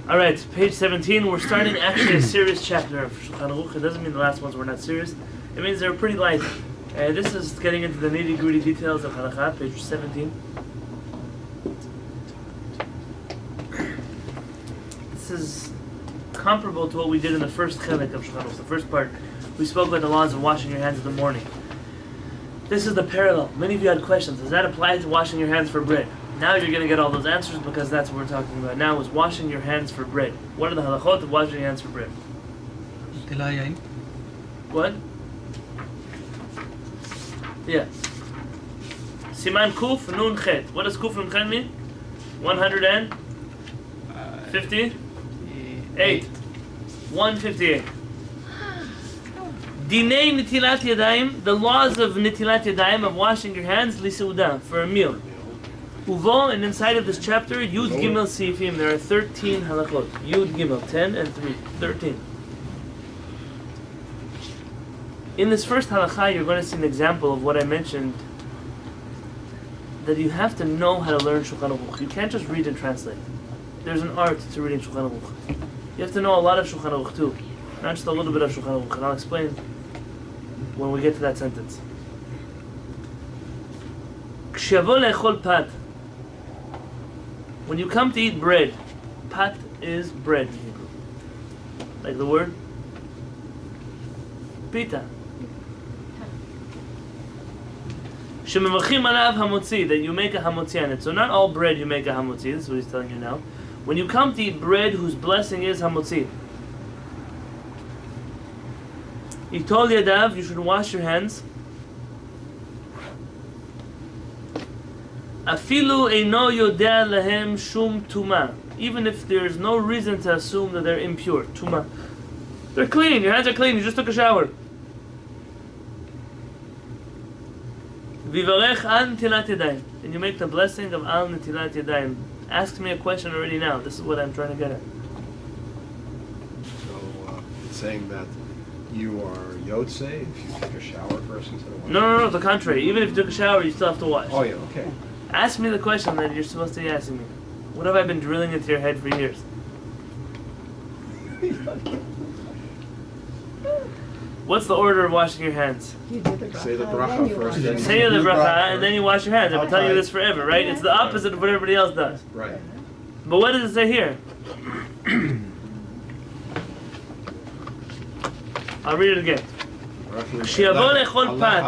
Alright, page 17. We're starting actually a serious chapter of Shulchan Aruch. It doesn't mean the last ones were not serious. It means they're pretty light. This is getting into the nitty-gritty details of Halakha, page 17. This is comparable to what we did in the first Chelek of Shulchan Aruch. The first part, we spoke about the laws of washing your hands in the morning. This is the parallel. Many of you had questions. Does that apply to washing your hands for bread? Now you're going to get all those answers because that's what we're talking about now, is washing your hands for bread. What are the halachot of washing your hands for bread? What? Yeah. Siman Kuf Nun Chet. What does Kuf Nun Chet mean? 158. 158. Dinei Nitilat Yadayim, the laws of Nitilat Yadayim, of washing your hands, Liseuda, for a meal. Uvo, and inside of this chapter, Yud Gimel Sifim, there are 13 halachot. Yud Gimel, 10 and 3, 13. In this first halakha, you're going to see an example of what I mentioned, that you have to know how to learn Shulchan Aruch. You can't just read and translate. There's an art to reading Shulchan Aruch. You have to know a lot of Shulchan Aruch too, not just a little bit of Shulchan Aruch, and I'll explain when we get to that sentence. Kshavol echol pat. When you come to eat bread, pat is bread in Hebrew. Like the word pita. Shemevachim alav hamotzi, that you make a hamotzi on it. So not all bread you make a hamotzi, this is what he's telling you now. When you come to eat bread whose blessing is hamotzi, Itol yadav, you should wash your hands. Afilu eino yodea lahem shum tuma. Even if there's no reason to assume that they're impure. Tuma. They're clean, your hands are clean, you just took a shower. Vivarech al netilat yadayim. And you make the blessing of al netilat yadayim. Ask me a question already now. This is what I'm trying to get at. So it's saying that you are yotze if you take a shower first instead of washing? No, the contrary. Even if you took a shower, you still have to wash. Oh yeah, okay. Ask me the question that you're supposed to be asking me. What have I been drilling into your head for years? What's the order of washing your hands? You do the bracha. Say the bracha first. Then Say the bracha and then you wash your hands. I've been telling you this forever, right? It's the opposite of what everybody else does. Right. But what does it say here? I'll read it again. כשיבוא לאכול פת,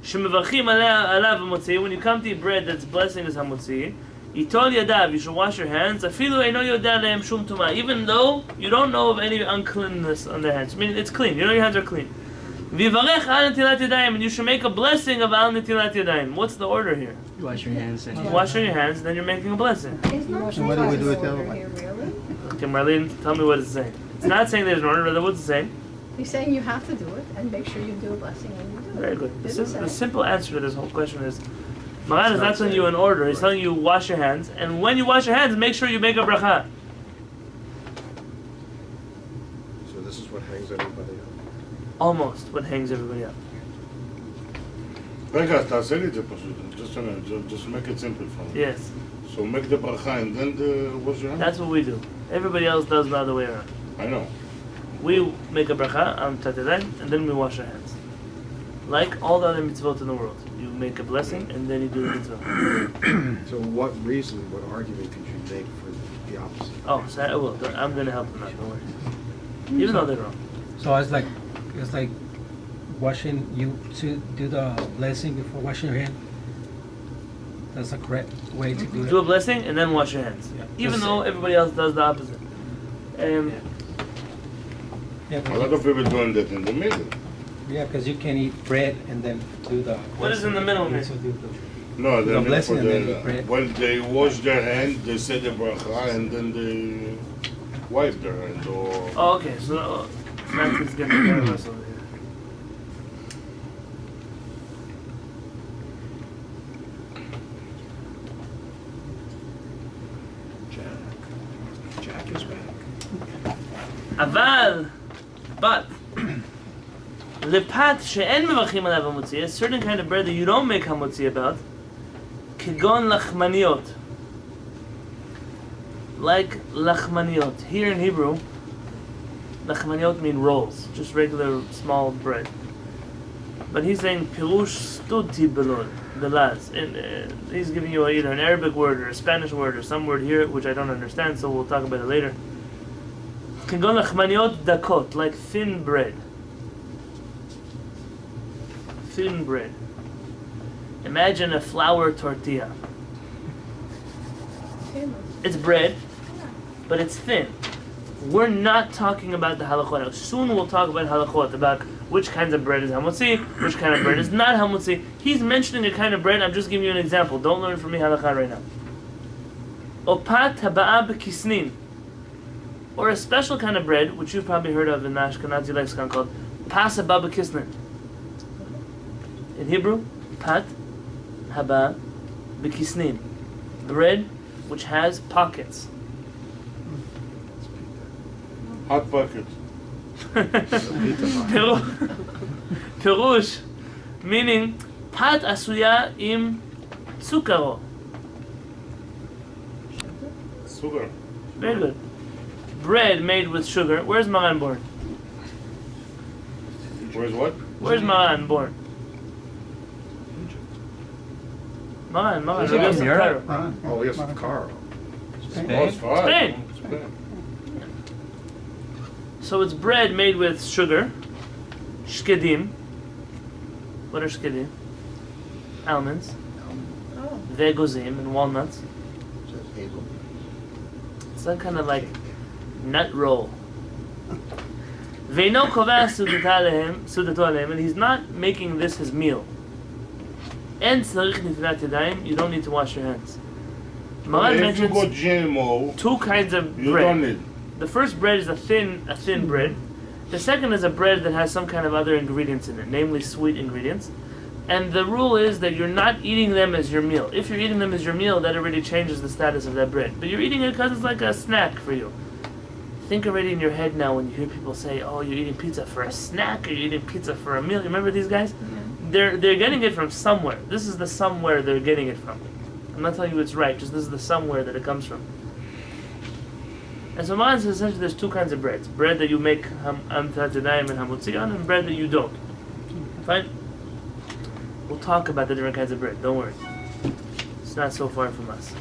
שמברכים עליו המוציא, when you come to eat bread that's blessing is המוציא, ייטול ידיו, you should wash your hands, אפילו אינו יודע להם שום טומאה, even though you don't know of any uncleanness on their hands. I mean, it's clean, you know your hands are clean. ויברך על נטילת ידיים, and you should make a blessing of על נטילת ידיים. What's the order here? You wash your hands and You wash your hands, then you're making a blessing. It's not So what do we do with the other order one? here, really? Okay, Marlene, tell me what it's saying. It's not saying there's an order, rather what's it saying? He's saying you have to do it and make sure you do a blessing when you do it. Very good. Didn't The say. simple answer to this whole question is, Maran is not telling you an order, he's telling you wash your hands, and when you wash your hands, make sure you make a bracha. So this is what hangs everybody up. Almost what hangs everybody up. רגע, אז תעשה לי את זה פשוט, just make it simple for me. Yes, So make the bracha and then wash your hands? that's what we do. Everybody else does the other way around. I know. We make a bracha on Tatedai, and then we wash our hands. Like all the other mitzvot in the world. You make a blessing, and then you do the mitzvah. So what reason, what argument could you make for the opposite? Oh, so I will. I'm going to help them out, don't worry. Even though they're wrong. so it's like washing, you to do the blessing before washing your hand. That's the correct way to do it. Do a blessing, and then wash your hands. Yeah. Even Just- though everybody else does the opposite. Yeah, A lot of people doing that in the middle. because you can eat bread and then do the. What is in the middle, man? So do the- No, The they mean blessing for and then the bread. when they wash their hand, they say the bracha and then they wipe their hand or... Oh, okay. So Matt is getting care of us over here. Jack is back. Aval, but lepat she'en mevachim alav hamotzi, a certain kind of bread that you don't make hamotzi about, kegon lachmaniot. like lachmaniot. Here in Hebrew, lachmaniot mean rolls, just regular small bread. But he's saying pirush studti belaz. He's giving you either an Arabic word or a Spanish word or some word here which I don't understand, so we'll talk about it later. Kingon lachmaniot dakot, like thin bread. Thin bread. Imagine a flour tortilla. It's bread, but it's thin. We're not talking about the halachot now. Soon we'll talk about halachot, about which kinds of bread is hamutzi, which kind of bread is not hamutzi. He's mentioning a kind of bread, I'm just giving you an example. Don't learn from me halakha right now. Opat haba'a b'kisnin, or a special kind of bread, which you've probably heard of in the Ashkenazi lexicon, called pas haba b'kisnin. In Hebrew, pat haba b'kisnin, bread which has pockets. Hot bucket. Pirush, meaning pat asuya im tsukaro. Sugar. Very good. Bread made with sugar. Where's Maran born? Where's what? Where's Maran born? Maran. Is Rabbi it Yosef in Cairo. Oh, yes, Carl. Oh, it's fine. Spain. Spain. So it's bread made with sugar, shkedim. What are shkedim? Almonds, Oh, vegozim, and walnuts. It's some kind of like nut roll. Veino kovah sudato alehem, and he's not making this his meal. And tzarich nitilat yadayim, you don't need to wash your hands. Maran If you mentions go GMO, two kinds of you bread. don't need. The first bread is a thin bread. The second is a bread that has some kind of other ingredients in it, namely sweet ingredients. And the rule is that you're not eating them as your meal. If you're eating them as your meal, that already changes the status of that bread. But you're eating it because it's like a snack for you. Think already in your head now when you hear people say, "Oh, you're eating pizza for a snack, or you're eating pizza for a meal." You remember these guys? They're getting it from somewhere. This is the somewhere they're getting it from. I'm not telling you it's right. Just this is the somewhere that it comes from. And so Maran says essentially there's two kinds of breads. Bread that you make amtat yadayim and hamutzion, and bread that you don't. Fine? We'll talk about the different kinds of bread, don't worry. It's not so far from us.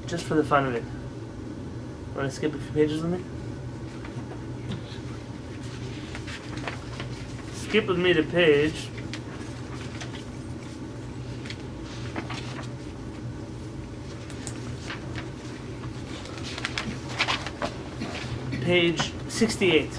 Just for the fun of it. Want to skip a few pages with me? Skip with me to page page 68.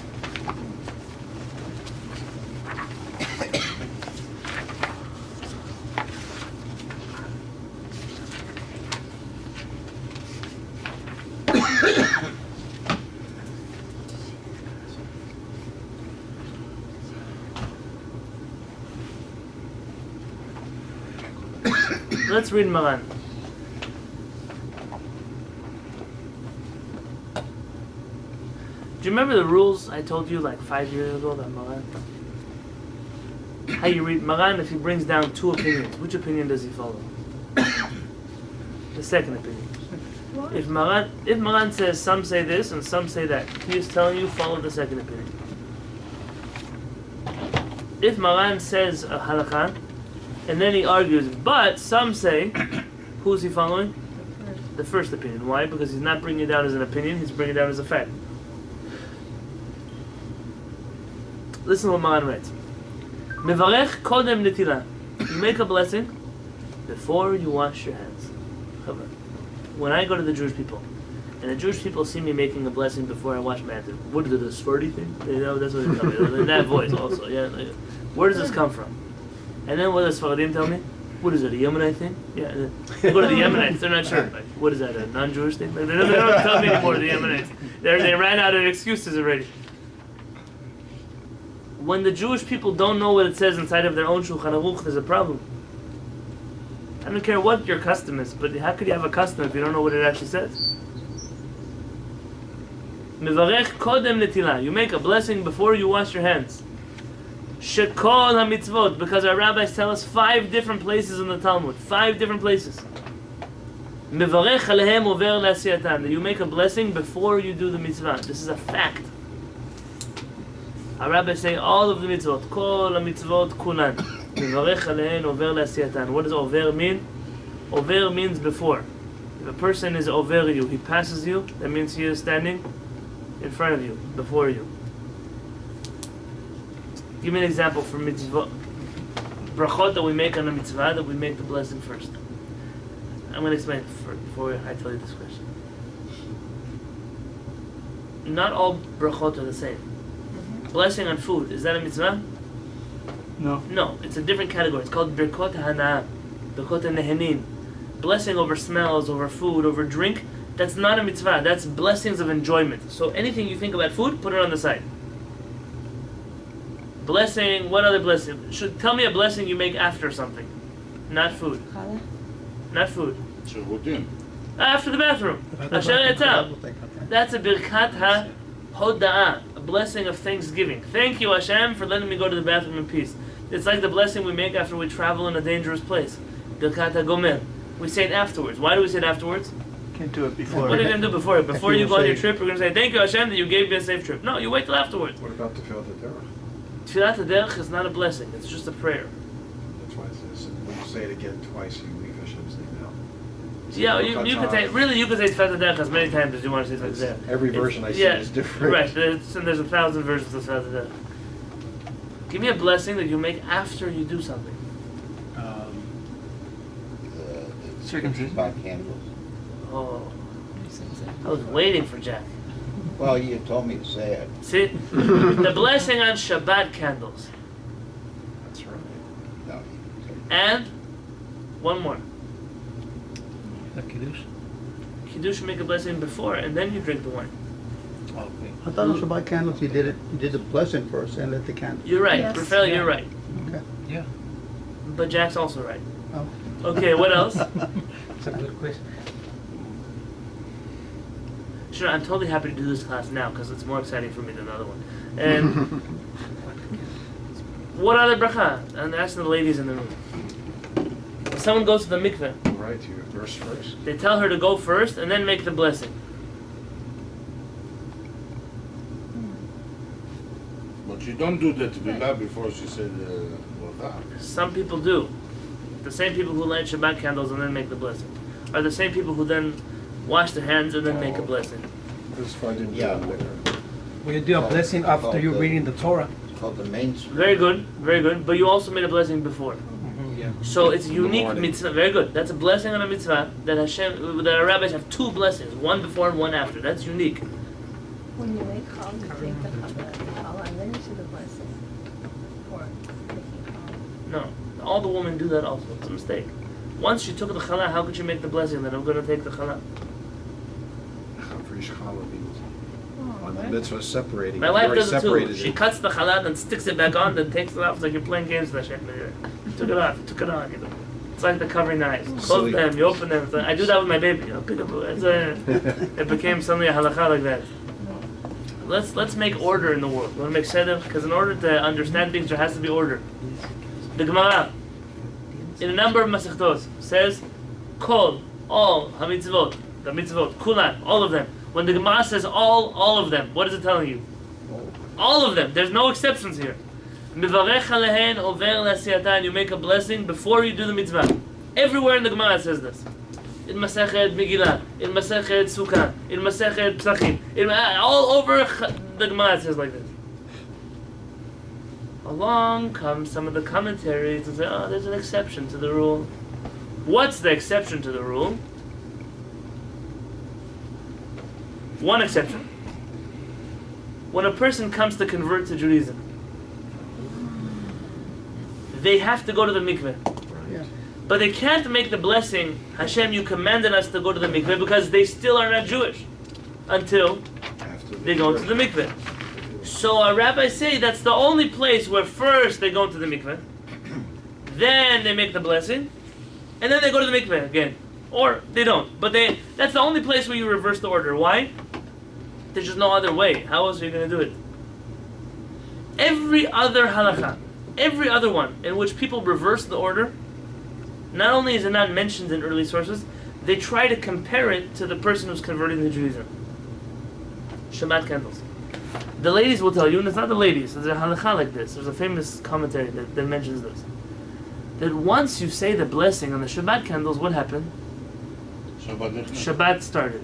Let's read Maran. Do you remember the rules I told you like 5 years ago about Maran? How you read Maran if he brings down two opinions. Which opinion does he follow? The second opinion. what? If Maran says some say this and some say that, he is telling you follow the second opinion. If Maran says a halakha, and then he argues, but some say, who's he following? The first opinion. Why? Because he's not bringing it down as an opinion, he's bringing it down as a fact. Listen to what Maran writes. Mevarech kodem netilah. You make a blessing before you wash your hands. When I go to the Jewish people, and the Jewish people see me making a blessing before I wash my hands, what is it, a Sephardi thing? You know, that's what they tell me. In that voice also. Yeah. Like, where does this come from? And then what does Sephardim tell me? What is it, a Yemenite thing? Yeah. They go to the Yemenites, they're not sure. Like, what is that, a non-Jewish thing? Like, they don't tell me anymore, the Yemenites. They ran out of excuses already. When the Jewish people don't know what it says inside of their own Shulchan Aruch, there's a problem. I don't care what your custom is, but how could you have a custom if you don't know what it actually says? Mevarech kodem netila. You make a blessing before you wash your hands. Shekol hamitzvot, because our rabbis tell us 5 different places in the Talmud. 5 different places. Mevarech alehem over le'asiyatan. That you make a blessing before you do the mitzvah. This is a fact. Our rabbis say all of the mitzvot. Kol hamitzvot kulan. Mevarech alehem over le'asiyatan. What does over mean? Over means before. If a person is over you, he passes you, that means he is standing in front of you, before you. Give me an example for mitzvah. Brachot that we make on a mitzvah, that we make the blessing first. I'm going to explain it before I tell you this question. Not all brachot are the same. Blessing on food, is that a mitzvah? No. No, it's a different category. It's called birkot hana, birkot nehenin. Blessing over smells, over food, over drink, that's not a mitzvah, that's blessings of enjoyment. So anything you think about food, put it on the side. Blessing, what other blessing? Tell me a blessing you make after something. Not food. Not food. After the bathroom. Asher etzah. That's a birkat ha-hoda'ah, a blessing of thanksgiving. Thank you, Hashem, for letting me go to the bathroom in peace. It's like the blessing we make after we travel in a dangerous place. Birkat ha-gomel. We say it afterwards. Why do we say it afterwards? Can't do it before. What are you going to do before it? Before you go on your trip, we're going to say, thank you, Hashem, that you gave me a safe trip. No, you wait till afterwards. What about Tefillat HaDerech? Tefillat HaDerech is not a blessing. It's just a prayer. That's why it says, when you say it again twice, you leave Hashem's name out. Yeah, you could say, really, you could say Tefillat HaDerech as many times as you want to say Tefillat HaDerech. Every version I see is different. Right, there's 1,000 versions of Tefillat HaDerech. Give me a blessing that you make after you do something. Circumcision. About candles. Oh, I was waiting for Jack. Well, you told me to say it. See, the blessing on Shabbat candles. That's right. No. And one more. The Kiddush. Kiddush, you make a blessing before, and then you drink the wine. Okay. I thought on Shabbat candles you did the blessing first and lit the candle. You're right, Yes. Raphael, you're right. Okay. Yeah. But Jack's also right. Oh. Okay, what else? It's a good question. Sure, I'm totally happy to do this class now because it's more exciting for me than the other one. And what other bracha? I'm asking the ladies in the room. If someone goes to the mikveh, Right, you verse first. they tell her to go first and then make the blessing. But you don't do the tefillah before she said bracha. Some people do. The same people who light Shabbat candles and then make the blessing are the same people who then wash their hands and then make a blessing. This is why I didn't do Yeah. it later. When you do a blessing after you're reading the Torah. It's called the mainstream. Very good, very good. But you also made a blessing before. Yeah. So it's a In the unique morning. mitzvah. Very good. That's a blessing on a mitzvah that that our rabbis have 2 blessings, one before and one after. That's unique. When you make call, you take the challah and then you do the blessing. Or making call. No, all the women do that also. It's a mistake. Once she took the challah, how could she make the blessing that I'm going to take the challah? Chavrish challah means Oh, on the right. mitzvah separating. My you wife already does it too. separated She it. cuts the challah and sticks it back on, then takes it off. It's like you're playing games with that shit. Took it off, took it on. You know. It's like the covering knives. Close Silly. them, you open them. It's like, I do that with my baby. You know, pick up. It became suddenly a halakha like that. Let's make order in the world. We want to make seder because in order to understand things, there has to be order. The Gemara, in a number of masechtot, says, "Kol, all hamitzvot, the mitzvot, kulan, all of them." When the Gemara says all of them, what is it telling you? All of them. There's no exceptions here. Mivarech alehen over l'asiyatan. You make a blessing before you do the mitzvah. Everywhere in the Gemara it says this. In Masechet Megillah, in Masechet Sukkah, in Masechet Psachim, all over the Gemara it says like this. Along comes some of the commentaries and say, oh, there's an exception to the rule. What's the exception to the rule? One exception. When a person comes to convert to Judaism, they have to go to the mikveh. Yeah. But they can't make the blessing, Hashem, you commanded us to go to the mikveh, because they still are not Jewish until After they go to the mikveh. So our rabbis say that's the only place where first they go to the mikveh, then they make the blessing, and then they go to the mikveh again. Or they don't. But that's the only place where you reverse the order. Why? There's just no other way. How else are you going to do it? Every other halakha, every other one in which people reverse the order, not only is it not mentioned in early sources, they try to compare it to the person who's converting to Judaism. Shabbat candles. The ladies will tell you, and it's not the ladies, there's a halakha like this. There's a famous commentary that mentions this. That once you say the blessing on the Shabbat candles, what happened? Shabbat started.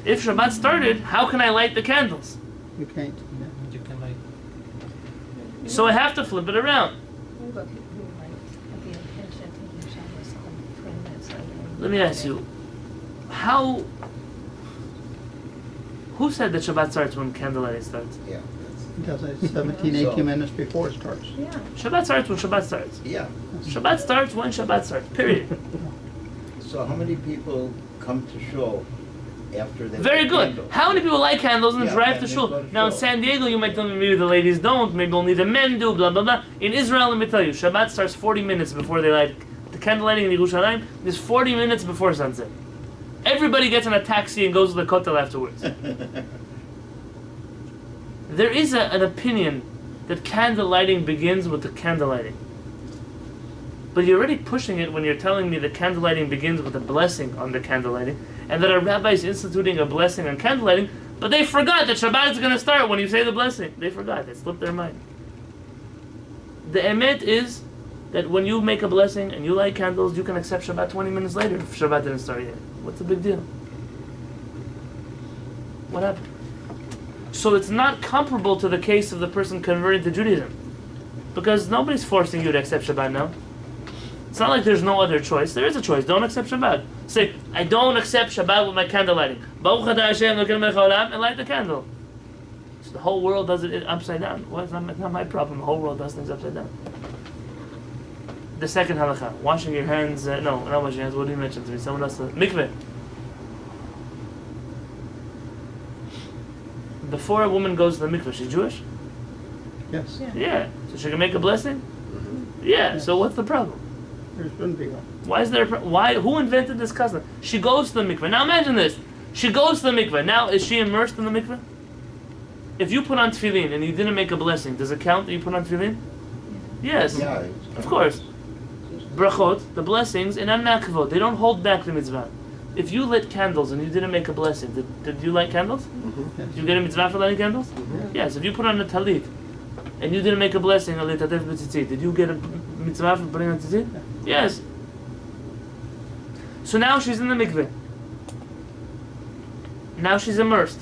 If Shabbat started, how can I light the candles? You can't. You can like So I have to flip it around. What about people who might have the intention of taking Shabbos home 20 minutes later? Let me ask you, who said that Shabbat starts when candle lighting starts? Yeah. It does it 17, 18 minutes before it starts. Yeah. Shabbat starts when Shabbat starts. Yeah. Shabbat starts when Shabbat starts, period. So how many people come to shul after they Very light good. candles? How many people light candles and Yeah, drive and to they shul? go to Now in shul. San Diego, you might tell me maybe the ladies don't, maybe only the men do, blah, blah, blah. In Israel, let me tell you, Shabbat starts 40 minutes before they light. The candle lighting in Yerushalayim is 40 minutes before sunset. Everybody gets in a taxi and goes to the Kotel afterwards. There is an opinion that candle lighting begins with the candle lighting. But you're already pushing it when you're telling me that candle lighting begins with a blessing on the candle lighting, and that a rabbi is instituting a blessing on candle lighting, but they forgot that Shabbat is going to start when you say the blessing. They forgot. It slipped their mind. The emet is that when you make a blessing and you light candles, you can accept Shabbat 20 minutes later if Shabbat didn't start yet. What's the big deal? What happened? So it's not comparable to the case of the person converting to Judaism, because nobody's forcing you to accept Shabbat now. It's not like there's no other choice. There is a choice. Don't accept Shabbat. Say, I don't accept Shabbat with my candle lighting. Baruch atah Hashem Elokeinu melech haolam, and light the candle. So the whole world does it upside down. Well, it's not my problem. The whole world does things upside down. The second halakha, washing your hands. No, not washing your hands. What did you mention to me? Someone else. Mikveh. Before a woman goes to the mikveh, she's Jewish? Yes. Yeah. Yeah. So she can make a blessing? Yeah. Yes. So what's the problem? There shouldn't be one. Why is there who invented this custom? She goes to the mikveh. Now imagine this. She goes to the mikveh. Now is she immersed in the mikveh? If you put on tefillin and you didn't make a blessing, does it count that you put on tefillin? Yes. Yeah. Of course. Brachot, the blessings, and anakvot, they don't hold back the mitzvah. If you lit candles and you didn't make a blessing, did you light candles? Yes. Did you get a mitzvah for lighting candles? Yes. If you put on a talit and you didn't make a blessing, did you get a mitzvah for putting on tzitzit? Yes. So now she's in the mikveh. Now she's immersed.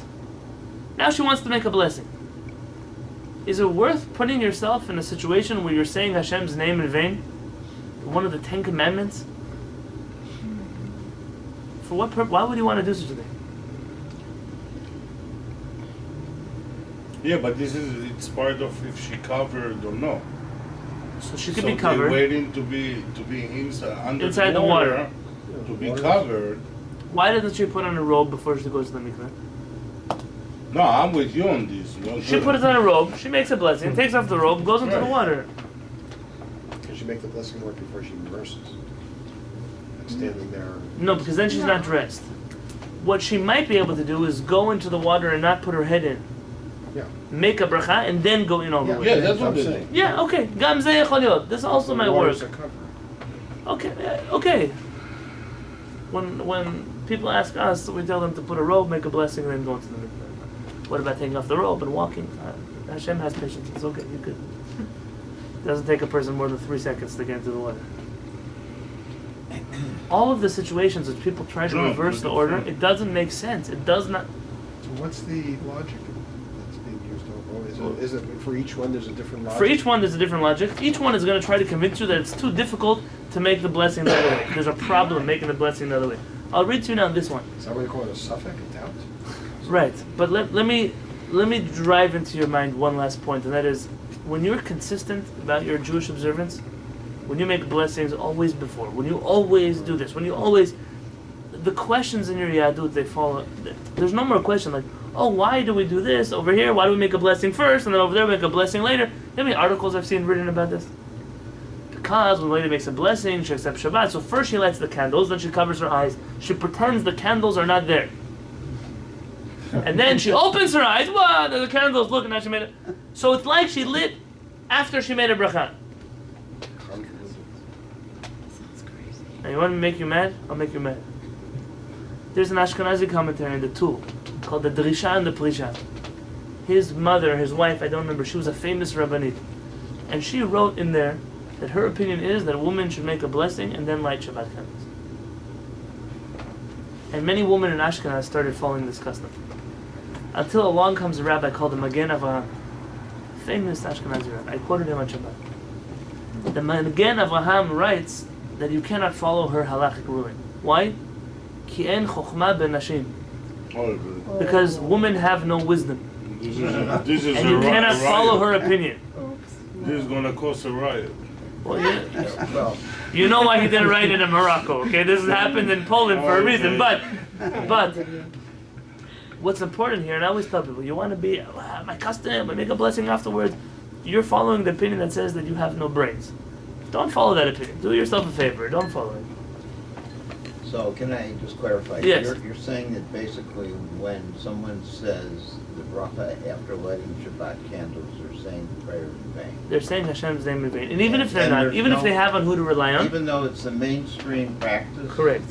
Now she wants to make a blessing. Is it worth putting yourself in a situation where you're saying Hashem's name in vain? One of the 10 Commandments? For what purpose? Why would you want to do such a thing? Yeah, but it's part of if she covered or no. So she could So be covered. they're waiting to be inside Inside the water. to be covered. Why doesn't she put on a robe before she goes to the mikveh? No, I'm with you on this. She puts on a robe, she makes a blessing, takes off the robe, goes into the Right. water. Can she make the blessing work before she immerses? Like standing there. No, because then she's not dressed. What she might be able to do is go into the water and not put her head in. Yeah. Make a bracha and then go in all the way. Yeah, that's what I'm they saying. do. Yeah, okay. Gam zeh yechol liot. This also might work. Water's a cover. Okay, okay. When people ask us, we tell them to put a robe, make a blessing, and then go into the mikveh. What about taking off the robe and walking? Hashem has patience. It's okay. You could. It doesn't take a person more than 3 seconds to get into the water. All of the situations which people try to Sure, reverse the but order, it's- it doesn't make sense. It does not. So what's the logic that's being used overall? Is it for each one there's a different logic? For each one, there's a different logic. Each one is going to try to convince you that it's too difficult to make the blessing the other way. There's a problem making the blessing the other way. I'll read to you now this one. Is that what you call it, a suffix, a doubt? Right, but let me drive into your mind one last point, and that is, when you're consistent about your Jewish observance, when you make blessings always before, when you always do this, when you always, the questions in your Yahadut, they fall. There's no more question like, oh, why do we do this over here? Why do we make a blessing first, and then over there we make a blessing later? How many articles I've seen written about this? Because when a lady makes a blessing, she accepts Shabbat. So first she lights the candles, then she covers her eyes. She pretends the candles are not there. And then she opens her eyes, wow, the candle's looking at she made it. So it's like she lit after she made a bracha. Now you want me to make you mad? I'll make you mad. There's an Ashkenazi commentary in the Tool called the Drisha and the Prisha. His mother, his wife, I don't remember, she was a famous Rabbanit. And she wrote in there that her opinion is that a woman should make a blessing and then light Shabbat candles. And many women in Ashkenaz started following this custom. Until along comes a rabbi called the Magen Avraham, famous Ashkenazi rabbi. I quoted him on Shabbat. The Magen Avraham writes that you cannot follow her halachic ruling. Why? Ki en chokhmah ben nashim. Because women have no wisdom. This is And you cannot follow her opinion. This is gonna cause a riot. Well, yeah. Well, You know why he didn't write it in Morocco, okay? This has happened in Poland for a reason. But what's important here, and I always tell people, you want to be my custom, I make a blessing afterwards. You're following the opinion that says that you have no brains. Don't follow that opinion. Do yourself a favor. Don't follow it. so can I just clarify? Yes. You're saying that basically when someone says the bracha after lighting Shabbat candles, they're saying the prayer in vain. They're saying Hashem's name in vain. And even if they're And not, there's even if no- they have on who to rely on, Even though it's the mainstream practice? correct.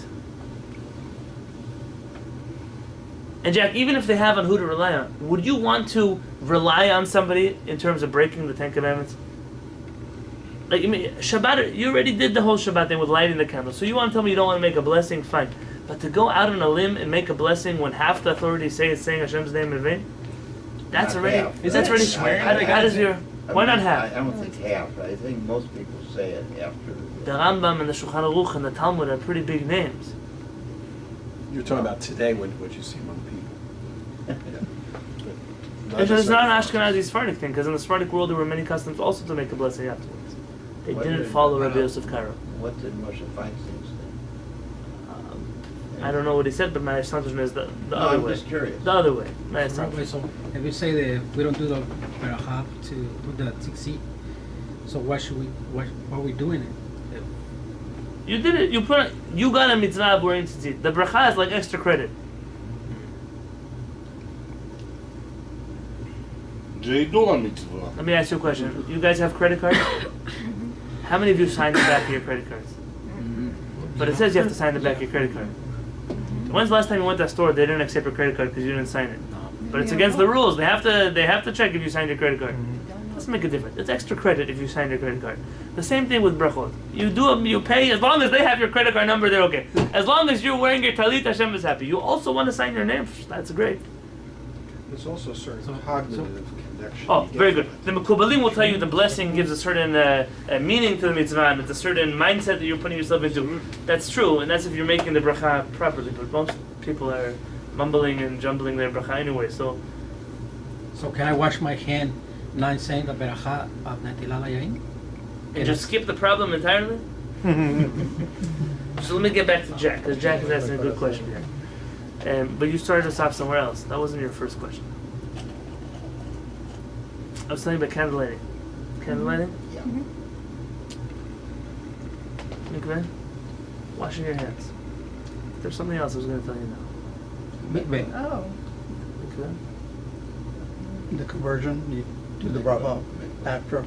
And Jack, even if they have on who to rely on, would you want to rely on somebody in terms of breaking the Ten Commandments? Like, I mean, Shabbat, you already did the whole Shabbat thing with lighting the candle. So you want to tell me you don't want to make a blessing? Fine. But to go out on a limb and make a blessing when half the authorities say it's saying Hashem's name in vain? That's Not already... half. That's already... Swearing How does your... Why not half? I don't think half. I think most people say it after. The Rambam and the Shulchan Aruch and the Talmud are pretty big names. You're talking about today, what you see among people. It's not an Ashkenazi Sephardic thing, because in the Sephardic world there were many customs also to make a blessing afterwards. They What didn't did- follow Rabbi Yosef Karo. What did Moshe Feinstein say? I don't know what he said, but my assumption is the No, other I'm way. just curious. The other way. My Rabbi, assumption. so if you say that we don't do the beracha to do the tzitzit, so why should we? Why are we doing it? You did it. You got a mitzvah of wearing tzitzit. The bracha is like extra credit. They do a mitzvah. Let me ask you a question. You guys have credit cards? How many of you signed the back of your credit cards? But it says you have to sign the back of your credit card. When's the last time you went to a store they didn't accept your credit card because you didn't sign it? But it's against the rules. They have to check if you signed your credit card. Doesn't make a difference. It's extra credit if you sign your credit card. The same thing with brachot. You pay as long as they have your credit card number. They're okay. As long as you're wearing your talit, Hashem is happy. You also want to sign your name. That's great. There's also a certain cognitive connection. Oh, you get very from good. it. The Mekubalim will tell you the blessing gives a certain meaning to the mitzvah, and it's a certain mindset that you're putting yourself into. That's true, and that's if you're making the bracha properly. But most people are mumbling and jumbling their bracha anyway. So can I wash my hand not saying the beracha of Netilat Yain? and just skip the problem entirely. So let me get back to Jack, because Jack is asking a good question here. But you started us off somewhere else. That wasn't your first question. I was telling you about candle lighting. Candle lighting? Yeah. Mikveh? Washing your hands. There's something else I was going to tell you now. Mikveh. Oh. Mikveh? The conversion, you do the bracha after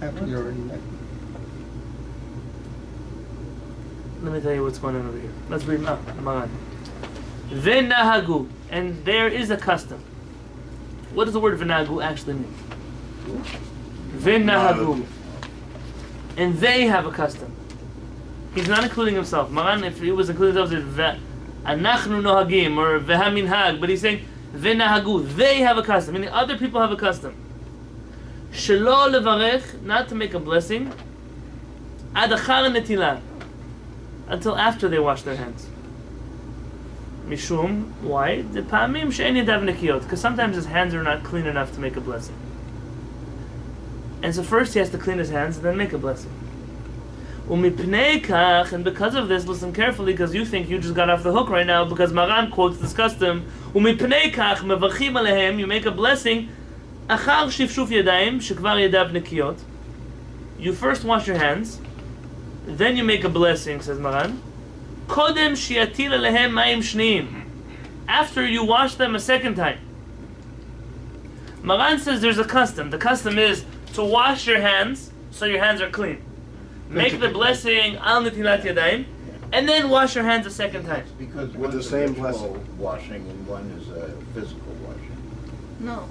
Yes. you're already. Let me tell you what's going on over here. Let's read Maran. V'nahagu. And there is a custom. What does the word v'nahagu actually mean? V'nahagu. And they have a custom. He's not including himself. Maran, if he was including himself, anachnu nohagim or v'haminhag. But he's saying v'nahagu. They have a custom. Meaning other people have a custom. Shelo levarech, not to make a blessing. Ad achar netilah. Until after they wash their hands. Mishum, why? The pa'amim she'en yadav nekiyot, because sometimes his hands are not clean enough to make a blessing. And so first he has to clean his hands and then make a blessing. Umipnei kach, and because of this, listen carefully, because you think you just got off the hook right now, because Maran quotes this custom. Umipnei kach mevachim alehem, you make a blessing. Achar shifshuf yadayim shekvar yadav nekiyot. You first wash your hands. Then you make a blessing, says Maran. Kodem shiatil alehem mayim shneim. after you wash them a second time. Maran says there's a custom. The custom is to wash your hands so your hands are clean. Make the blessing al netilat yadayim, and then wash your hands a second time. Because With the one's a same ritual blessing. washing and one is a physical washing. No.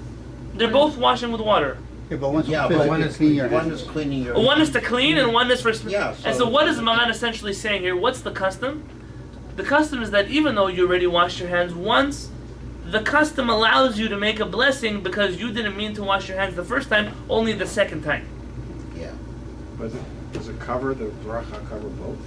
They're both washing with water. Yeah, but once you Yeah, but physically one is clean your one hands. is cleaning your. One is to clean and one is for... Yeah, and so- so what is Maran essentially saying here? What's the custom? The custom is that even though you already washed your hands once, the custom allows you to make a blessing because you didn't mean to wash your hands the first time, only the second time. Yeah. But does it cover, the bracha cover both?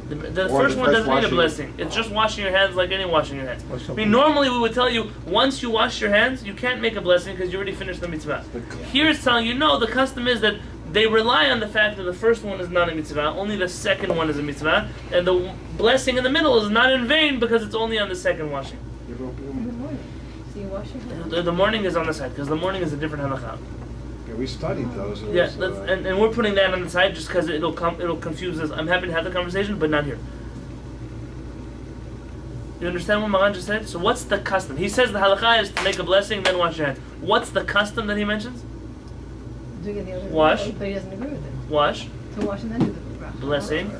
The Or first the one first doesn't need a washing- blessing. It's just washing your hands like any washing your hands. Or I something. mean, normally we would tell you, once you wash your hands, you can't make a blessing because you already finished the mitzvah. Here it's telling you, no, the custom is that they rely on the fact that the first one is not a mitzvah, only the second one is a mitzvah, and the blessing in the middle is not in vain because it's only on the second washing. In the morning. So you wash your hands. The morning is on the side because the morning is a different halakha. Yeah, we studied those. and Yeah, it's, and we're putting that on the side just because it'll confuse us. I'm happy to have the conversation, but not here. You understand what Maran just said? So what's the custom? He says the halakha is to make a blessing, then wash your hands. What's the custom that he mentions? Doing it the other Wash. way, but he doesn't agree with it. Wash, So wash and then do the bracha. blessing,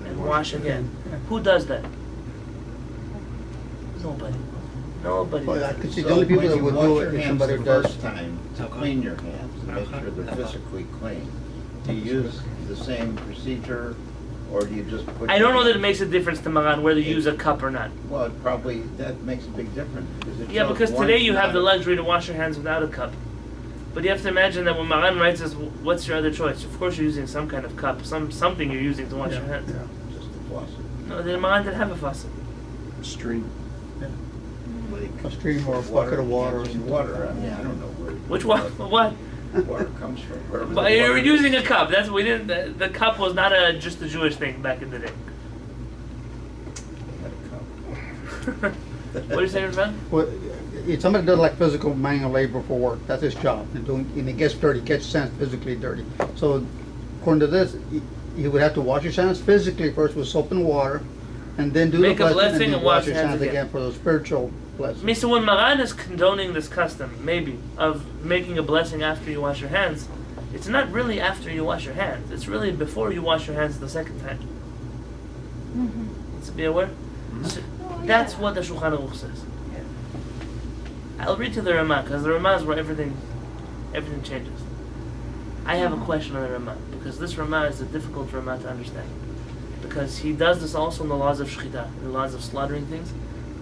and wash again. Who does that? Nobody. Nobody. Well, does I it. could see So the only people when that you would wash do your it is hands somebody the who does. first time to clean your hands, to make sure they're physically clean. Do you use the same procedure, or do you just put? I don't know that it makes a difference to Maran whether you use a cup or not. Well, it probably, that makes a big difference. Because it Yeah, shows because one's today you have not the a- luxury to wash your hands without a cup. But you have to imagine that when Maran writes us, what's your other choice? Of course you're using some kind of cup, something you're using to wash your hands. Just a faucet. No, the Maran didn't have a faucet. stream. Lake. A stream or a bucket of water or It's something. water, I mean, I don't know where. Which one? What? Water comes from. Wherever the But you were water is. using a cup. That's we didn't. The cup was not just a Jewish thing back in the day. They had a cup. What are you saying, Ravon? Well, if somebody does like physical manual labor for work, that's his job, and it gets dirty, gets hands physically dirty. So according to this, he would have to wash his hands physically first with soap and water, and then do Make the a blessing, blessing and then and wash wash his your hands hands again. again for the spiritual blessing. I mean, so when Maran is condoning this custom, maybe, of making a blessing after you wash your hands, it's not really after you wash your hands. It's really before you wash your hands the second time. Mm-hmm. Let's be aware. So that's what the Shulchan Aruch says. I'll read to the Ramah, because the Ramah is where everything changes. I have a question on the Ramah, because this Ramah is a difficult Ramah to understand. Because he does this also in the laws of Shechita, in the laws of slaughtering things.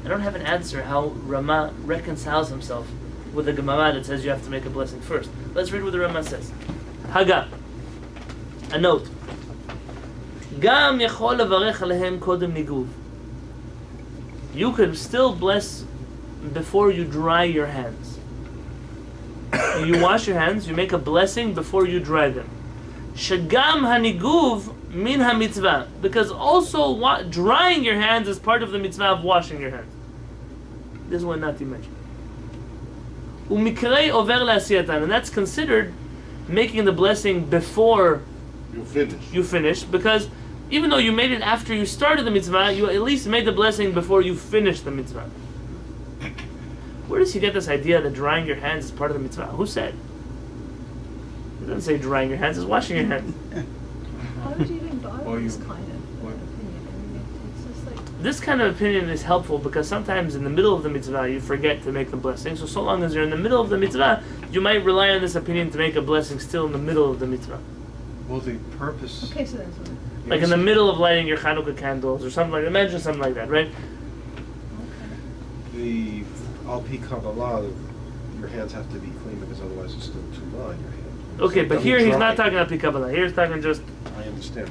I don't have an answer how Ramah reconciles himself with the Gemara that says you have to make a blessing first. Let's read what the Ramah says. Haga, a note. Gam yachol levarech alehem kodem niguv. You could still bless before you dry your hands. You wash your hands, you make a blessing before you dry them. Shagam haniguv min ha-mitzvah. Because also drying your hands is part of the mitzvah of washing your hands. This is what Nati mentioned. Umikrei over la'asiyatan. And that's considered making the blessing before You finish. you finish. Because even though you made it after you started the mitzvah, you at least made the blessing before you finished the mitzvah. Where does he get this idea that drying your hands is part of the mitzvah? Who said? It doesn't say drying your hands, it's washing your hands. How did you even bother Or this you- kind of or- opinion? I mean, it's just like, This kind of opinion is helpful because sometimes in the middle of the mitzvah you forget to make the blessing. So long as you're in the middle of the mitzvah, you might rely on this opinion to make a blessing still in the middle of the mitzvah. Well, the purpose. okay, so that's what. Like in the middle of lighting your Hanukkah candles or something like that. Imagine something like that, right? The Al-Pi Kabbalah, your hands have to be clean because otherwise it's still too raw in your hand. Okay, but It here doesn't he's dry. not talking about Pikabbalah. Here he's talking just I understand.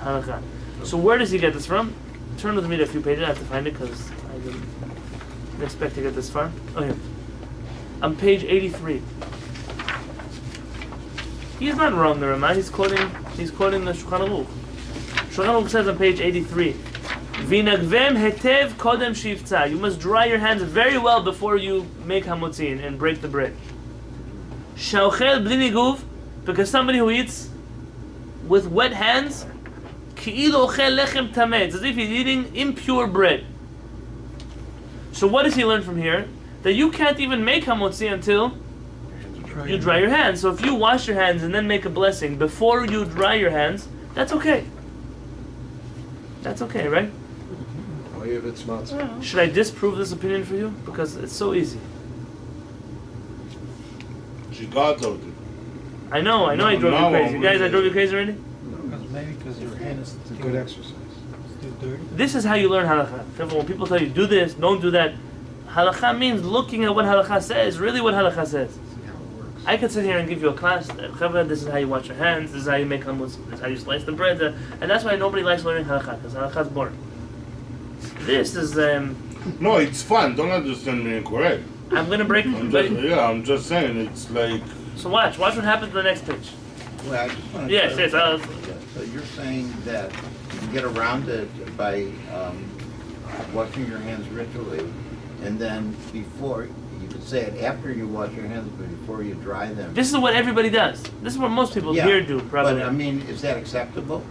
Hanukkah. So where does he get this from? Turn with me to a few pages. I have to find it because I didn't expect to get this far. Oh, here. On page 83. He's not wrong, the Ramah. He's quoting the Shulchan Aruch. Shulchan Aruch says on page 83, Vinagvem hetev kodem shivtza. You must dry your hands very well before you make hamotzin and break the bread. Shauchel bli niguv, because somebody who eats with wet hands, ki'ilu ochel lechem tameh. It's as if he's eating impure bread. So what does he learn from here? That you can't even make hamotzi until you dry your hands. So if you wash your hands and then make a blessing before you dry your hands, that's okay. That's okay, right? Should I disprove this opinion for you? Because it's so easy. She got out. I know I drove you crazy. Guys, I drove you crazy already? Maybe because your hand is It's a good exercise. still dirty. This is how you learn halakha. When people tell you, do this, don't do that, halakha means looking at what halakha says, really what halakha says. See how it works. I could sit here and give you a class, this is how you wash your hands, this is how you make hamutz, this is how you slice the bread, and that's why nobody likes learning halakha, because halakha is boring. This is, No, it's fun. Don't understand me incorrect. I'm going to break I'm just saying, it's like... So watch what happens to the next page. Well, I just want to. Yes, So you're saying that you can get around it by washing your hands ritually, and then before, you could say it after you wash your hands, but before you dry them. This is what everybody does. This is what most people Yeah, here do, probably. But I mean, is that acceptable?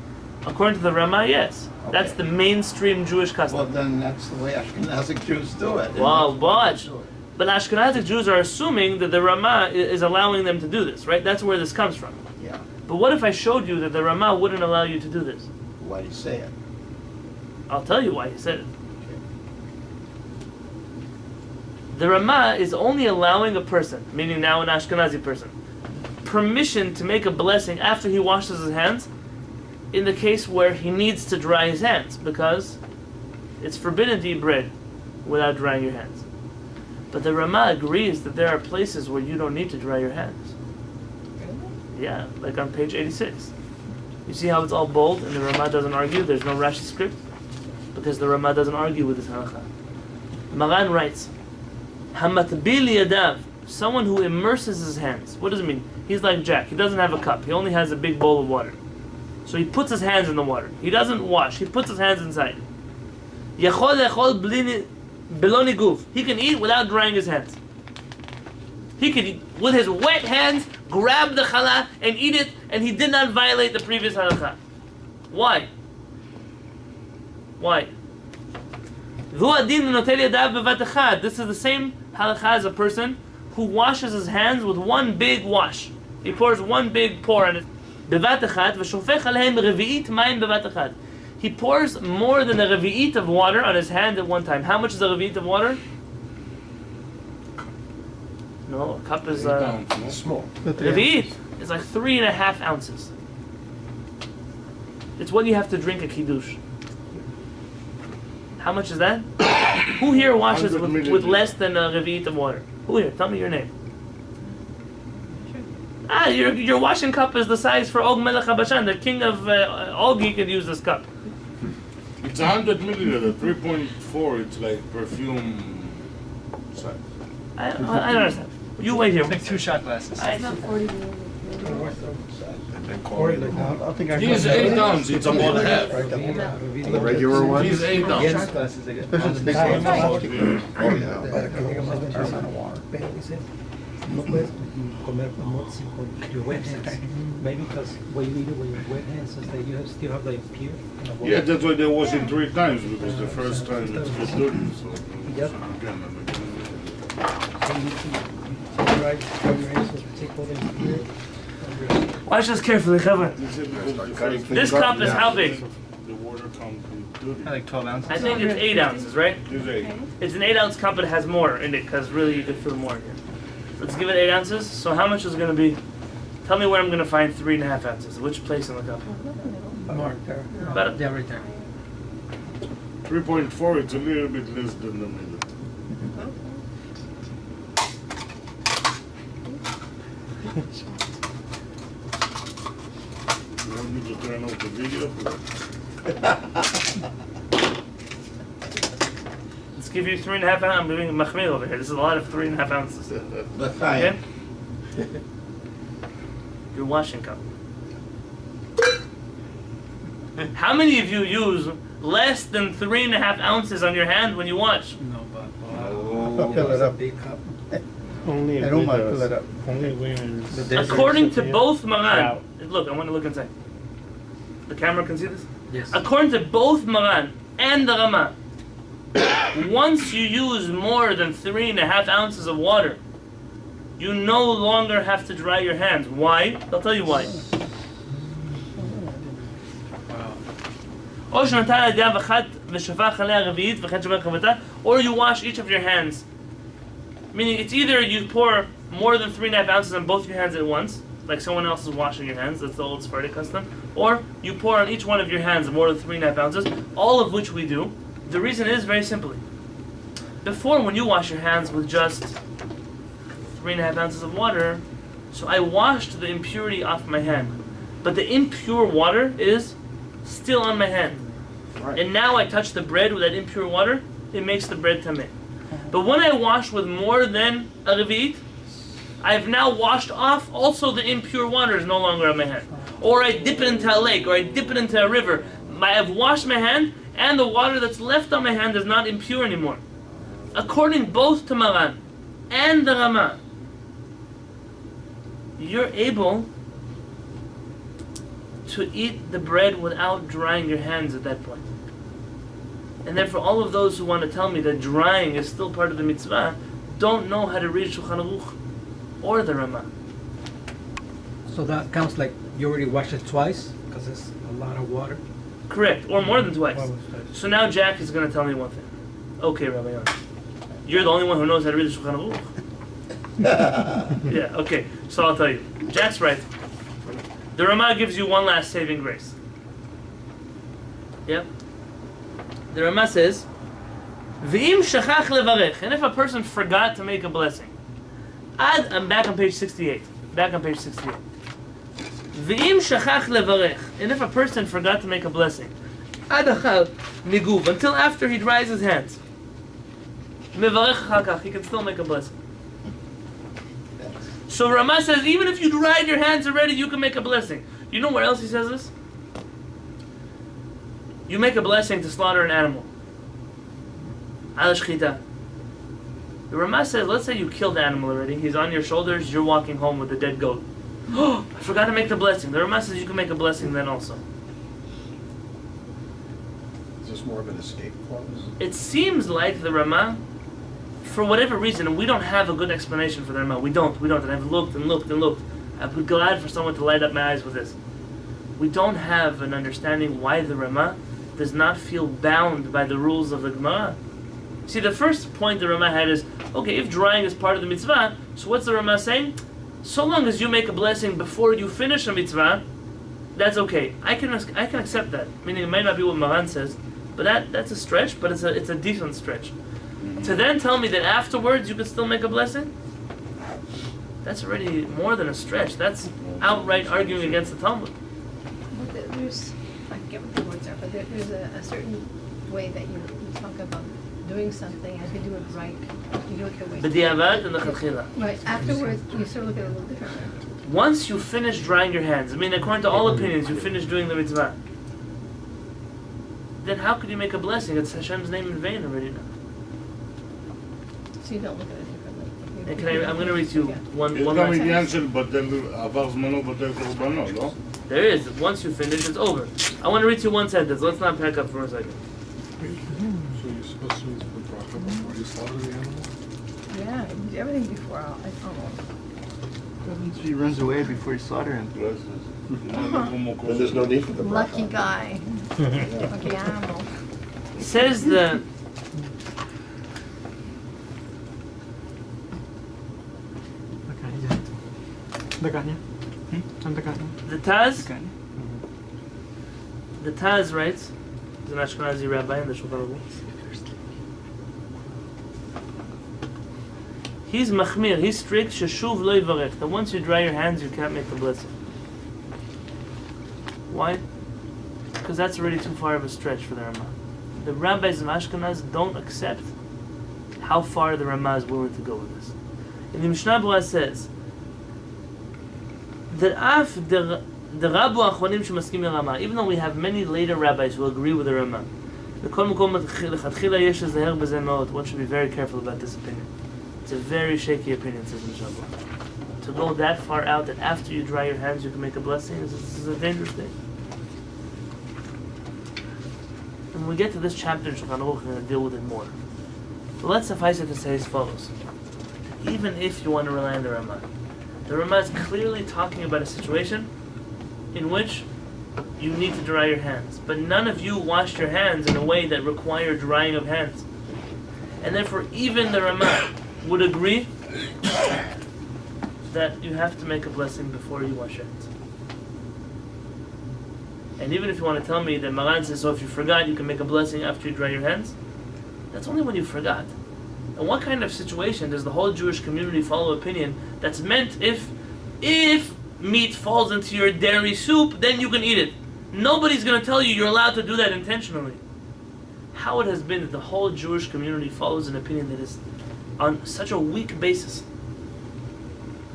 According to the Rama, yes. Okay. That's the mainstream Jewish Well, custom. then that's the way Ashkenazic Jews do it. Wow, watch. But Ashkenazic Jews are assuming that the Rama is allowing them to do this, right? That's where this comes from. Yeah. But what if I showed you that the Rama wouldn't allow you to do this? Why do you say it? I'll tell you why he said it. The Rama is only allowing a person, meaning now an Ashkenazi person, permission to make a blessing after he washes his hands in the case where he needs to dry his hands, because it's forbidden to eat bread without drying your hands. But the Rama agrees that there are places where you don't need to dry your hands. Yeah, like on page 86. You see how it's all bold and the Rama doesn't argue? There's no Rashi script? Because the Rama doesn't argue with this halakha. Maran writes, Hamatbil yadav, someone who immerses his hands. What does it mean? He's like Jack. He doesn't have a cup. He only has a big bowl of water. So he puts his hands in the water. He doesn't wash. He puts his hands inside. Yachol echol beloni guf. He can eat without drying his hands. He could, with his wet hands, grab the challah and eat it, and he did not violate the previous halakha. Why? Why? This is the same halakha as a person who washes his hands with one big wash. He pours one big pour on it. He pours more than a revi'it of water on his hand at one time. How much is a revi'it of water? No, a cup is Small. revi'it is like 3.5 ounces. It's what you have to drink a kiddush. How much is that? Who here washes with less than a revi'it of water? Who here? Tell me your name. Your washing cup is the size for Og Melech HaBashan. The king of Ogi could use this cup. It's 100 milliliter, 3.4. It's like perfume size. I don't understand. You wait here. It's like 2 shot glasses. It's not 40 minutes. I think I These 8 ounces, it's a more than half. The regular one? These 8 ounces. Shot glasses, I guess. Especially the big ones. Oh, yeah. No puedes comer hamotzi con your wet hands. Maybe because when you eat it with your wet hands, is that you still have the pure. Yeah, that's why they wash it 3 times, because the first time it's just dirty. So, Yep. again, So you need to dry your hands and take all the impurity. Watch this carefully, Chavra. This cup is how big? the water comes with dirty. Like 12 ounces. I think it's 8 ounces, right? These 8. It's an 8 ounce cup, but it has more in it, because really you could fill more in here. Let's give it 8 ounces. So how much is it going to be? Tell me where I'm going to find 3.5 ounces. Which place in the cup? More there. About Yeah, right there. 3.4, it's a little bit less than the middle. You want me to turn off the video? Let's give you 3.5 ounces. I'm doing a machmir over here. This is a lot of 3.5 ounces. Okay? Your washing cup. How many of you use less than 3.5 ounces on your hand when you wash? No, but I'll fill it up. big cup. I don't mind fill it up. According to both Maran, look, I want to look inside. The camera can see this? Yes. According to both Maran and the Rama, Once you use more than 3.5 ounces of water, you no longer have to dry your hands. Why? I'll tell you why. Or you wash each of your hands. Meaning it's either you pour more than 3.5 ounces on both your hands at once, like someone else is washing your hands, that's the old Sephardic custom, or you pour on each one of your hands more than 3.5 ounces, all of which we do. The reason is very simply. Before, when you wash your hands with just 3.5 ounces of water, so I washed the impurity off my hand, but the impure water is still on my hand. Right. And now I touch the bread with that impure water, it makes the bread tameh. But when I wash with more than a revi'it, I've now washed off also the impure water is no longer on my hand. Or I dip it into a lake, or I dip it into a river. I've washed my hand, and the water that's left on my hand is not impure anymore. According both to Maran and the Rama, you're able to eat the bread without drying your hands at that point. And therefore, all of those who want to tell me that drying is still part of the mitzvah don't know how to read Shulchan Aruch or the Rama. So that counts like you already washed it twice because it's a lot of water. Correct, or more than twice. More than twice. So now Jack is going to tell me one thing. Okay, Rabbi Yonatan, you're the only one who knows how to read the Shulchan Aruch. Yeah, okay, so I'll tell you. Jack's right. The Rama gives you one last saving grace. Yep. The Rama says, V'im shachach levarech, and if a person forgot to make a blessing, I'm back on page 68. Back on page 68. V'im shachach levarech, and if a person forgot to make a blessing, ad achal miguv, until after he dries his hands, mevarech achal, he can still make a blessing. So Rama says, even if you dried your hands already, you can make a blessing. You know where else he says this? You make a blessing to slaughter an animal. Al shchita. The Rama says, let's say you killed the animal already. He's on your shoulders. You're walking home with the dead goat. Oh, I forgot to make the blessing. The Rama says you can make a blessing then also. Is this more of an escape clause? It seems like the Rama, for whatever reason, and we don't have a good explanation for the Rama. We don't. And I've looked and looked and looked. I'd be glad for someone to light up my eyes with this. We don't have an understanding why the Rama does not feel bound by the rules of the Gemara. See, the first point the Rama had is, okay, if drying is part of the mitzvah, so what's the Rama saying? So long as you make a blessing before you finish a mitzvah, that's okay. I can accept that. Meaning it might not be what Maran says, but that's a stretch, but it's a decent stretch. To then tell me that afterwards you could still make a blessing, that's already more than a stretch. That's outright arguing against the Talmud. Well, there's, I forget what the words are, but there's a certain way that you talk about doing something as you do it right. You do it the way. B'diavad and the Kehillat. Right. Afterwards, you sort of look at it a little differently. Once you finish drying your hands, I mean, according to all opinions, you finish doing the mitzvah, then how could you make a blessing? It's Hashem's name in vain already now. So you don't look at it differently. And I'm going to read you one יש גם last עניין של עבר זמנו בטל קורבנו, לא? There is. Once you finish, it's over. I want to read you one sentence. Let's not pack up for a second. So you're supposed to read the bracha before you slaughter the animal? Yeah, you do everything before almost. He runs away before you slaughter him. Then there's no need for the bracha. Lucky guy. Lucky animal. Says the the Taz. The Taz writes, he's an Ashkenazi rabbi in the Shulchan Aruch. He's machmir, he's strict, sheshuv lo yivarech, that once you dry your hands, you can't make the blessing. Why? Because that's already too far of a stretch for the Rama. The rabbis of Ashkenaz don't accept how far the Rama is willing to go with this. And the Mishnah Berurah says that even though we have many later rabbis who agree with the Rama, one should be very careful about this opinion. It's a very shaky opinion, says Mishnah Berurah. To go that far out that after you dry your hands you can make a blessing, this is a dangerous thing. when we get to this chapter in Shulchan Aruch, we're going to deal with it more. But let's suffice it to say as follows. Even if you want to rely on the Ramah is clearly talking about a situation in which you need to dry your hands. But none of you washed your hands in a way that required drying of hands. And therefore, even the Ramah would agree that you have to make a blessing before you wash your hands. And even if you want to tell me that Maran says, so if you forgot, you can make a blessing after you dry your hands, that's only when you forgot. And what kind of situation does the whole Jewish community follow opinion that's meant if meat falls into your dairy soup, then you can eat it? Nobody's going to tell you you're allowed to do that intentionally. How it has been that the whole Jewish community follows an opinion that is on such a weak basis.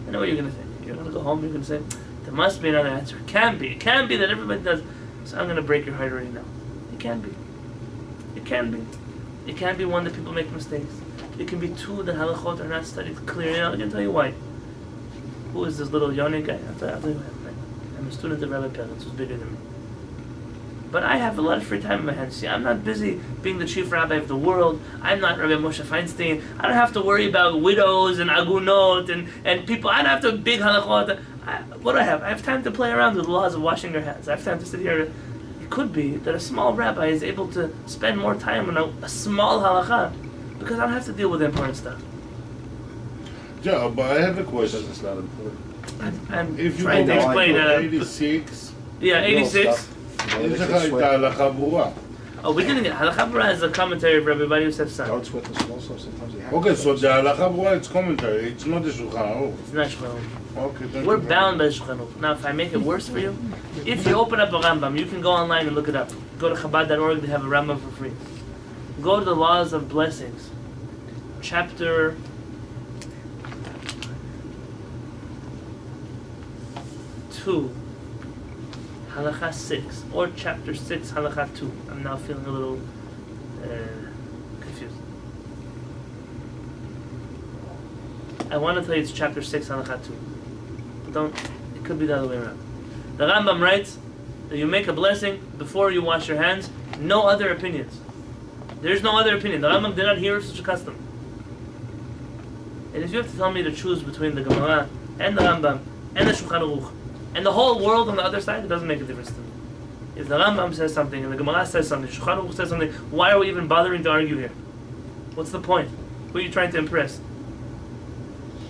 I know what you're going to say. You're going to go home, you're going to say, there must be another answer. It can be that everybody does. So I'm going to break your heart right now. It can be. It can be one that people make mistakes. It can be two that halachot are not studied clearly. I can tell you why. Who is this little Yoni guy? I'll tell you why. I'm a student of Rabbi Perez, who's bigger than me. But I have a lot of free time in my hands. See, I'm not busy being the chief rabbi of the world. I'm not Rabbi Moshe Feinstein. I don't have to worry about widows and agunot and people. I don't have to big halachot. What do I have? I have time to play around with the laws of washing your hands. I have time to sit here. It could be that a small rabbi is able to spend more time on a small halacha because I don't have to deal with important stuff. Yeah, but I have a question. It's not important. I'm If you trying to go explain back that. to 86, Yeah, 86. יש לך את ההלכה ברורה. Oh, we didn't get Halakha Bura is a commentary of Rabbi Yosef's son. Don't sweat the small stuff. Sometimes you have Okay, to. so the halakha ברורה, it's commentary, it's not the Shulchan Aruch. It's not Shulchan Aruch. Okay, thank We're you. bound by Shulchan Aruch. Now, if I make it worse for you, if you open up a Rambam, you can go online and look it up. Go to Chabad.org, they have a Rambam for free. Go to the Laws of Blessings, chapter 2, Halakha 6, or chapter 6, Halakha 2. I'm now feeling a little confused. I want to tell you it's chapter 6, Halakha 2. But it could be the other way around. The Rambam writes that you make a blessing before you wash your hands, no other opinions. There's no other opinion. The Rambam did not hear of such a custom. And if you have to tell me to choose between the Gemara and the Rambam and the Shulchan Aruch and the whole world on the other side, it doesn't make a difference to me. If the Rambam says something and the Gemara says something, Shulchan Aruch says something, why are we even bothering to argue here? What's the point? Who are you trying to impress?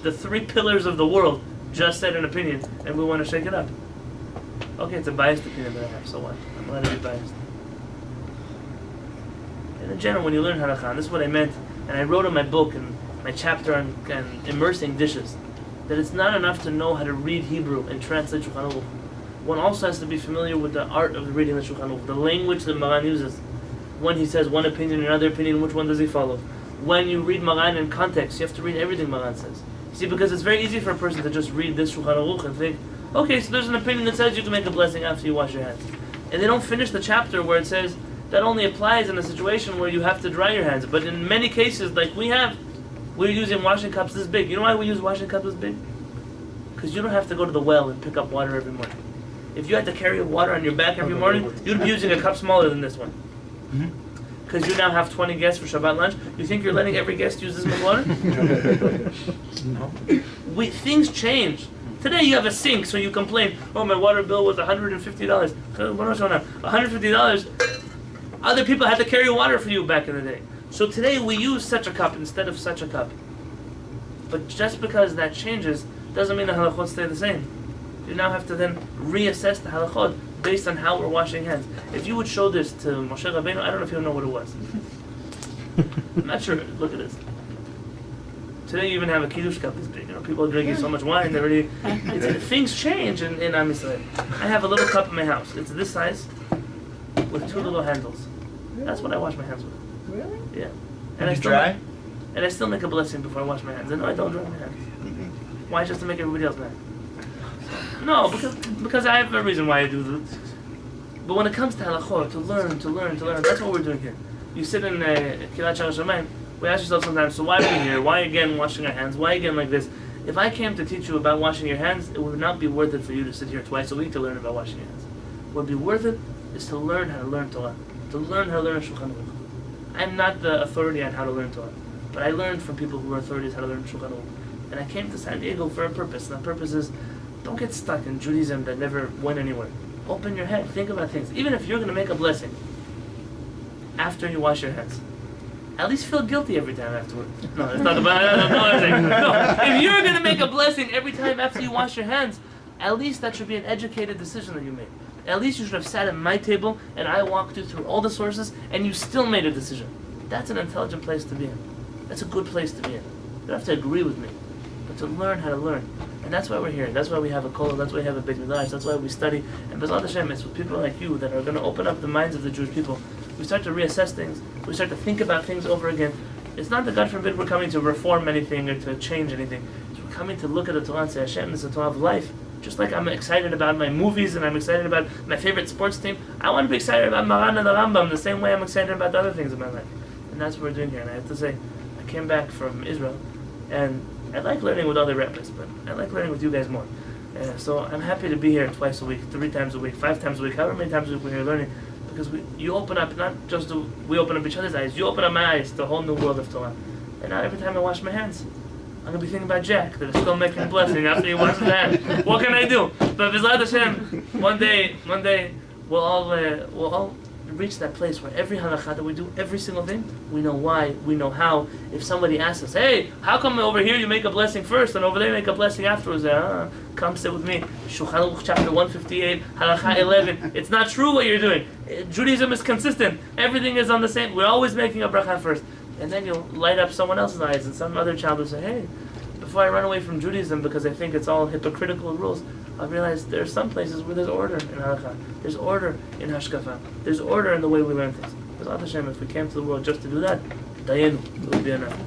The three pillars of the world just said an opinion and we want to shake it up. Okay, it's a biased opinion that I have, so what? I'm allowed to be biased. And in general, when you learn halakha, and this is what I meant, and I wrote in my book and my chapter on immersing dishes, that it's not enough to know how to read Hebrew and translate Shulchan Aruch. One also has to be familiar with the art of reading the Shulchan Aruch, the language that Maran uses. When he says one opinion, another opinion, which one does he follow? When you read Maran in context, you have to read everything Maran says. See, because it's very easy for a person to just read this Shulchan Aruch and think, okay, so there's an opinion that says you can make a blessing after you wash your hands. And they don't finish the chapter where it says that only applies in a situation where you have to dry your hands. But in many cases, like we have, we're using washing cups this big. You know why we use washing cups this big? Because you don't have to go to the well and pick up water every morning. If you had to carry water on your back every morning, you'd be using a cup smaller than this one. Because you now have 20 guests for Shabbat lunch. You think you're letting every guest use this much water? No. Things change. Today you have a sink, so you complain, oh, my water bill was $150. $150. Other people had to carry water for you back in the day. So today we use such a cup instead of such a cup. But just because that changes doesn't mean the halachot stay the same. You now have to then reassess the halachot based on how we're washing hands. If you would show this to Moshe Rabbeinu, I don't know if he'll know what it was. I'm not sure. Look at this. Today you even have a kiddush cup this big. You know, people are drinking so much wine. They're already. Things change in Am Yisrael. I have a little cup in my house. It's this size with two little handles. That's what I wash my hands with. Really? Yeah. And I still dry? And I still make a blessing before I wash my hands. And no, I don't dry my hands. Why? Just to make everybody else mad? No, because I have a reason why I do this. But when it comes to halachot, to learn, that's what we're doing here. You sit in Kehillat Shaar HaShamayim, we ask yourself sometimes, so why are we here? Why again washing our hands? Why again like this? If I came to teach you about washing your hands, it would not be worth it for you to sit here twice a week to learn about washing your hands. What would be worth it is to learn how to learn Torah. to learn how to learn Shulchan Aruch. I'm not the authority on how to learn Torah, but I learned from people who are authorities how to learn Shulchan Aruch. And I came to San Diego for a purpose, and that purpose is, don't get stuck in Judaism that never went anywhere. Open your head, think about things. Even if you're going to make a blessing after you wash your hands, at least feel guilty every time afterward. No, that's not about no, if you're going to make a blessing every time after you wash your hands, at least that should be an educated decision that you made. At least you should have sat at my table and I walked you through all the sources and you still made a decision. That's an intelligent place to be in. That's a good place to be in. You don't have to agree with me, but to learn how to learn. And that's why we're here. That's why we have a kollel. That's why we have a big midrash. That's why we study. And B'ezrat Hashem, it's with people like you that are going to open up the minds of the Jewish people. We start to reassess things. We start to think about things over again. It's not that, God forbid, we're coming to reform anything or to change anything. It's we're coming to look at the Torah and say, Hashem, this is a Torah of life. Just like I'm excited about my movies and I'm excited about my favorite sports team, I want to be excited about Maran and the Rambam the same way I'm excited about the other things in my life. And that's what we're doing here. And I have to say, I came back from Israel, and I like learning with other rabbis, but I like learning with you guys more. So I'm happy to be here twice a week, 3 times a week, 5 times a week, however many times a week we're here learning, because you open up, not just we open up each other's eyes, you open up my eyes to a whole new world of Torah. And now every time I wash my hands, I'm going to be thinking about Jack, that is still making a blessing after he washes his hands. What can I do? But B'ezrat Hashem, one day, we'll all reach that place where every halakha that we do, every single thing, we know why, we know how. If somebody asks us, hey, how come over here you make a blessing first and over there you make a blessing afterwards? Come sit with me. Shulchan Aruch chapter 158, halakha 11. It's not true what you're doing. Judaism is consistent. Everything is on the same. We're always making a bracha first. And then you'll light up someone else's eyes, and some other child will say, hey, before I run away from Judaism because I think it's all hypocritical rules, I realize there are some places where there's order in halakha, there's order in hashkafa, there's order in the way we learn things. B'ezrat Hashem, if we came to the world just to do that, dayenu, it would be enough.